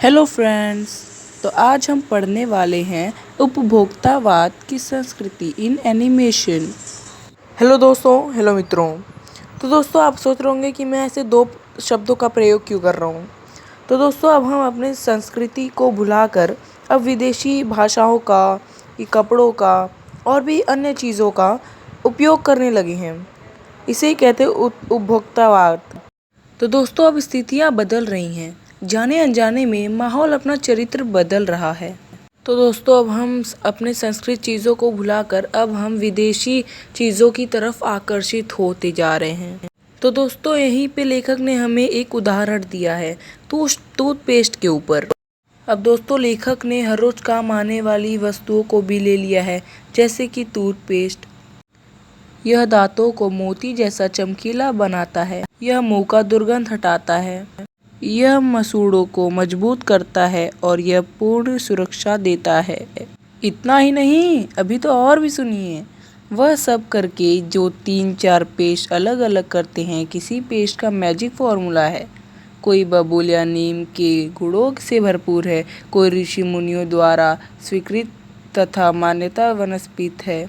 Hello friends. तो आज हम पढ़ने वाले हैं उपभोक्तावाद की संस्कृति इन एनिमेशन। हेलो दोस्तों, हेलो मित्रों। तो दोस्तों आप सोच रहे होंगे कि मैं ऐसे दो शब्दों का प्रयोग क्यों कर रहा हूँ। तो दोस्तों अब हम अपने संस्कृति को भुलाकर अब विदेशी भाषाओं का, कपड़ों का और भी अन्य चीज़ों का उपयोग करने लगे हैं। इसे ही कहते हैं उपभोक्तावाद। तो दोस्तों अब स्थितियाँ बदल रही हैं, जाने अनजाने में माहौल अपना चरित्र बदल रहा है। तो दोस्तों अब हम अपने संस्कृत चीज़ों को भुलाकर अब हम विदेशी चीज़ों की तरफ आकर्षित होते जा रहे हैं। तो दोस्तों यहीं पे लेखक ने हमें एक उदाहरण दिया है टूथपेस्ट के ऊपर। अब दोस्तों लेखक ने हर रोज काम आने वाली वस्तुओं को भी ले लिया है, जैसे कि टूथपेस्ट। यह दांतों को मोती जैसा चमकीला बनाता है। यह मुंह का दुर्गंध हटाता है। यह मसूड़ों को मजबूत करता है और यह पूर्ण सुरक्षा देता है। इतना ही नहीं, अभी तो और भी सुनिए। वह सब करके जो 3-4 पेस्ट अलग अलग करते हैं, किसी पेस्ट का मैजिक फॉर्मूला है। कोई बबूल या नीम के गुणों से भरपूर है, कोई ऋषि मुनियों द्वारा स्वीकृत तथा मान्यता वनस्पति है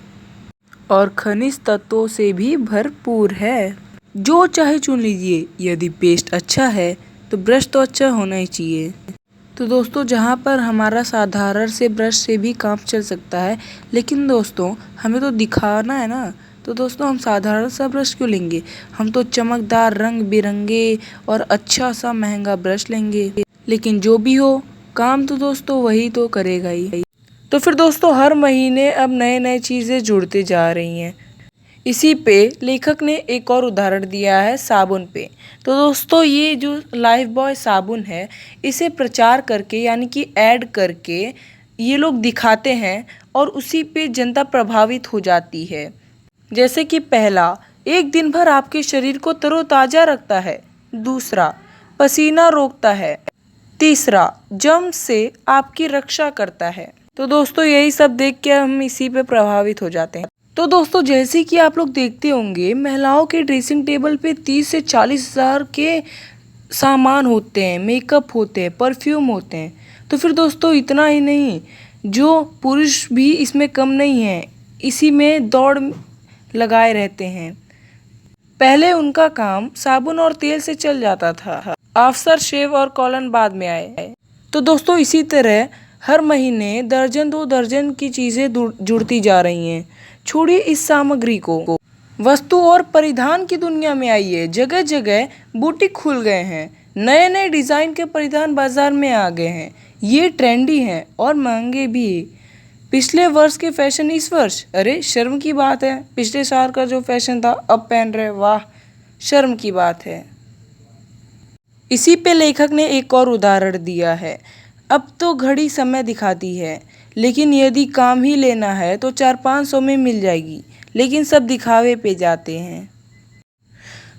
और खनिज तत्वों से भी भरपूर है। जो चाहे चुन लीजिए। यदि पेस्ट अच्छा है तो ब्रश तो अच्छा होना ही चाहिए। तो दोस्तों जहाँ पर हमारा साधारण से ब्रश से भी काम चल सकता है, लेकिन दोस्तों हमें तो दिखाना है ना। तो दोस्तों हम साधारण सा ब्रश क्यों लेंगे, हम तो चमकदार रंग बिरंगे और अच्छा सा महंगा ब्रश लेंगे। लेकिन जो भी हो, काम तो दोस्तों वही तो करेगा ही। तो फिर दोस्तों हर महीने अब नए नए चीज़ें जुड़ते जा रही हैं। इसी पे लेखक ने एक और उदाहरण दिया है साबुन पे। तो दोस्तों ये जो लाइफ बॉय साबुन है, इसे प्रचार करके यानी कि ऐड करके ये लोग दिखाते हैं और उसी पे जनता प्रभावित हो जाती है। जैसे कि पहला, एक दिन भर आपके शरीर को तरोताज़ा रखता है। दूसरा, पसीना रोकता है। तीसरा, जर्म से आपकी रक्षा करता है। तो दोस्तों यही सब देख के हम इसी पे प्रभावित हो जाते हैं। तो दोस्तों जैसे कि आप लोग देखते होंगे, महिलाओं के ड्रेसिंग टेबल पे 30 से 40 हज़ार के सामान होते हैं, मेकअप होते हैं, परफ्यूम होते हैं। तो फिर दोस्तों इतना ही नहीं, जो पुरुष भी इसमें कम नहीं है, इसी में दौड़ लगाए रहते हैं। पहले उनका काम साबुन और तेल से चल जाता था, आफ्टर शेव और कॉलन बाद में आए। तो दोस्तों इसी तरह हर महीने दर्जन 2 दर्जन की चीज़ें जुड़ती जा रही हैं। छोड़िए इस सामग्री को, वस्तु और परिधान की दुनिया में आइए। जगह जगह बुटीक खुल गए हैं, नए नए डिज़ाइन के परिधान बाजार में आ गए हैं। ये ट्रेंडी हैं और महंगे भी। पिछले वर्ष के फैशन इस वर्ष, अरे शर्म की बात है। पिछले साल का जो फैशन था अब पहन रहे, वाह शर्म की बात है। इसी पे लेखक ने एक और उदाहरण दिया है। अब तो घड़ी समय दिखाती है, लेकिन यदि काम ही लेना है तो 400-500 में मिल जाएगी, लेकिन सब दिखावे पे जाते हैं।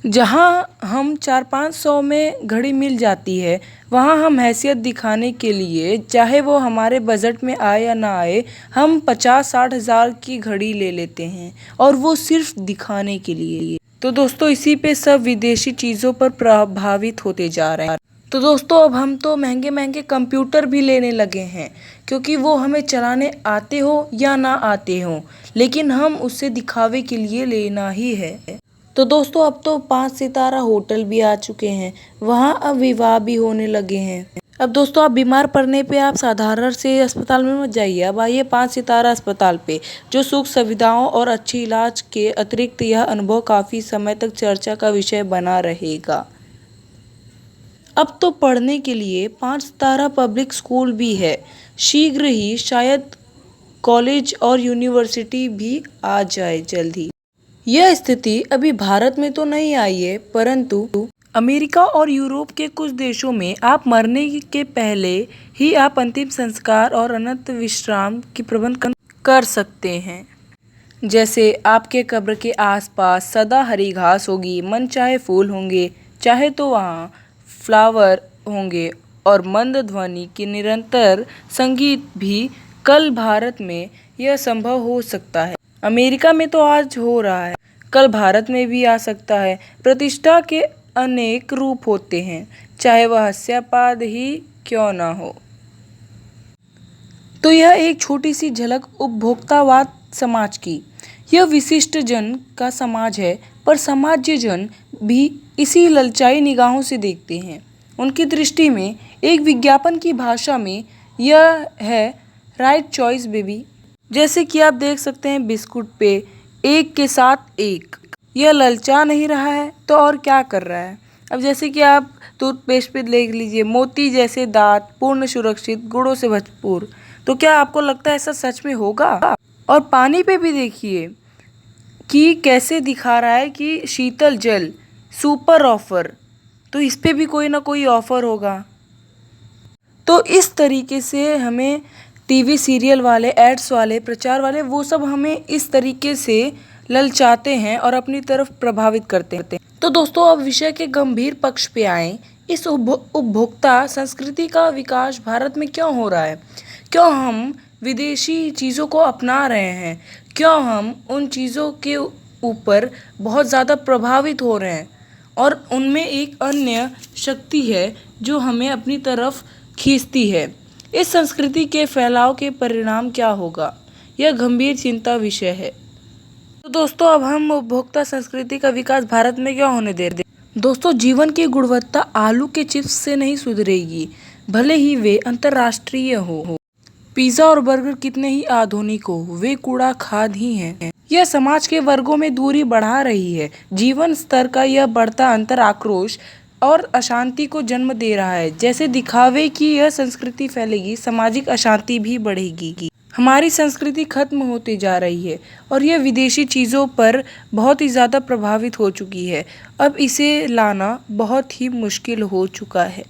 जहाँ हम 400-500 में घड़ी मिल जाती है, वहाँ हम हैसियत दिखाने के लिए, चाहे वो हमारे बजट में आए या ना आए, हम 50-60 हज़ार की घड़ी ले लेते हैं, और वो सिर्फ दिखाने के लिए। तो दोस्तों इसी पे सब विदेशी चीज़ों पर प्रभावित होते जा रहे हैं। तो दोस्तों अब हम तो महंगे महंगे कंप्यूटर भी लेने लगे हैं, क्योंकि वो हमें चलाने आते हो या ना आते हो, लेकिन हम उससे दिखावे के लिए लेना ही है। तो दोस्तों अब तो 5 सितारा होटल भी आ चुके हैं, वहाँ अब विवाह भी होने लगे हैं। अब दोस्तों आप बीमार पड़ने पे आप साधारण से अस्पताल में मत जाइए, अब आइए 5 सितारा अस्पताल पे, जो सुख सुविधाओं और अच्छी इलाज के अतिरिक्त यह अनुभव काफ़ी समय तक चर्चा का विषय बना रहेगा। अब तो पढ़ने के लिए 5 सितारा पब्लिक स्कूल भी है। शीघ्र ही शायद कॉलेज और यूनिवर्सिटी भी आ जाए जल्द ही। यह स्थिति अभी भारत में तो नहीं आई है, परंतु अमेरिका और यूरोप के कुछ देशों में आप मरने के पहले ही आप अंतिम संस्कार और अनंत विश्राम की प्रबंध कर सकते हैं। जैसे आपके कब्र के आसपास सदा हरी घास होगी, मन चाहे फूल होंगे, चाहे तो वहाँ फ्लावर होंगे, और मंद ध्वनि की निरंतर संगीत भी। कल भारत में यह संभव हो सकता है। अमेरिका में तो आज हो रहा है, कल भारत में भी आ सकता है। प्रतिष्ठा के अनेक रूप होते हैं, चाहे वह हास्यास्पद ही क्यों ना हो। तो यह एक छोटी सी झलक उपभोक्तावाद समाज की। यह विशिष्ट जन का समाज है, पर समाज्य जन भी इसी ललचाई निगाहों से देखते हैं। उनकी दृष्टि में एक विज्ञापन की भाषा में यह है राइट चॉइस बेबी। जैसे कि आप देख सकते हैं बिस्कुट पे एक के साथ एक, यह ललचा नहीं रहा है तो और क्या कर रहा है। अब जैसे कि आप टूथपेस्ट पे देख लीजिए, मोती जैसे दांत, पूर्ण सुरक्षित, गुणों से भरपूर। तो क्या आपको लगता है ऐसा सच में होगा? और पानी पे भी देखिए कि कैसे दिखा रहा है कि शीतल जल सुपर ऑफर, तो इस पे भी कोई ना कोई ऑफर होगा। तो इस तरीके से हमें टीवी सीरियल वाले, एड्स वाले, प्रचार वाले, वो सब हमें इस तरीके से ललचाते हैं और अपनी तरफ प्रभावित करते हैं। तो दोस्तों, अब विषय के गंभीर पक्ष पे आएं। इस उपभोक्ता संस्कृति का विकास भारत में क्यों हो रहा है? क्यों हम विदेशी चीज़ों को अपना रहे हैं? क्यों हम उन चीज़ों के ऊपर बहुत ज़्यादा प्रभावित हो रहे हैं? और उनमें एक अन्य शक्ति है जो हमें अपनी तरफ खींचती है। इस संस्कृति के फैलाव के परिणाम क्या होगा, यह गंभीर चिंता विषय है। तो दोस्तों, अब हम उपभोक्ता संस्कृति का विकास भारत में क्यों होने दे रहे? दोस्तों, जीवन की गुणवत्ता आलू के चिप्स से नहीं सुधरेगी, भले ही वे अंतर्राष्ट्रीय हो। पिज्जा और बर्गर कितने ही आधुनिक हो, वे कूड़ा खाद ही हैं। यह समाज के वर्गों में दूरी बढ़ा रही है। जीवन स्तर का यह बढ़ता अंतर आक्रोश और अशांति को जन्म दे रहा है। जैसे दिखावे की यह संस्कृति फैलेगी, सामाजिक अशांति भी बढ़ेगी। हमारी संस्कृति खत्म होती जा रही है और यह विदेशी चीज़ों पर बहुत ही ज़्यादा प्रभावित हो चुकी है। अब इसे लाना बहुत ही मुश्किल हो चुका है।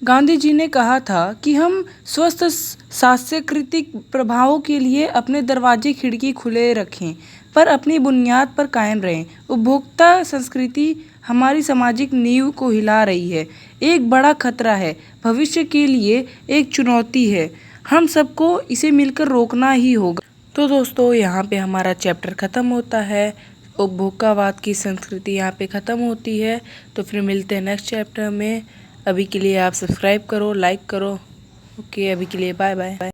गांधी जी ने कहा था कि हम स्वस्थ सांस्कृतिक प्रभावों के लिए अपने दरवाजे खिड़की खुले रखें, पर अपनी बुनियाद पर कायम रहें। उपभोक्ता संस्कृति हमारी सामाजिक नींव को हिला रही है, एक बड़ा खतरा है, भविष्य के लिए एक चुनौती है। हम सबको इसे मिलकर रोकना ही होगा। तो दोस्तों, यहाँ पे हमारा चैप्टर ख़त्म होता है। उपभोक्तावाद की संस्कृति यहाँ पे ख़त्म होती है। तो फिर मिलते हैं नेक्स्ट चैप्टर में। अभी के लिए आप सब्सक्राइब करो, लाइक करो। ओके, अभी के लिए बाय बाय।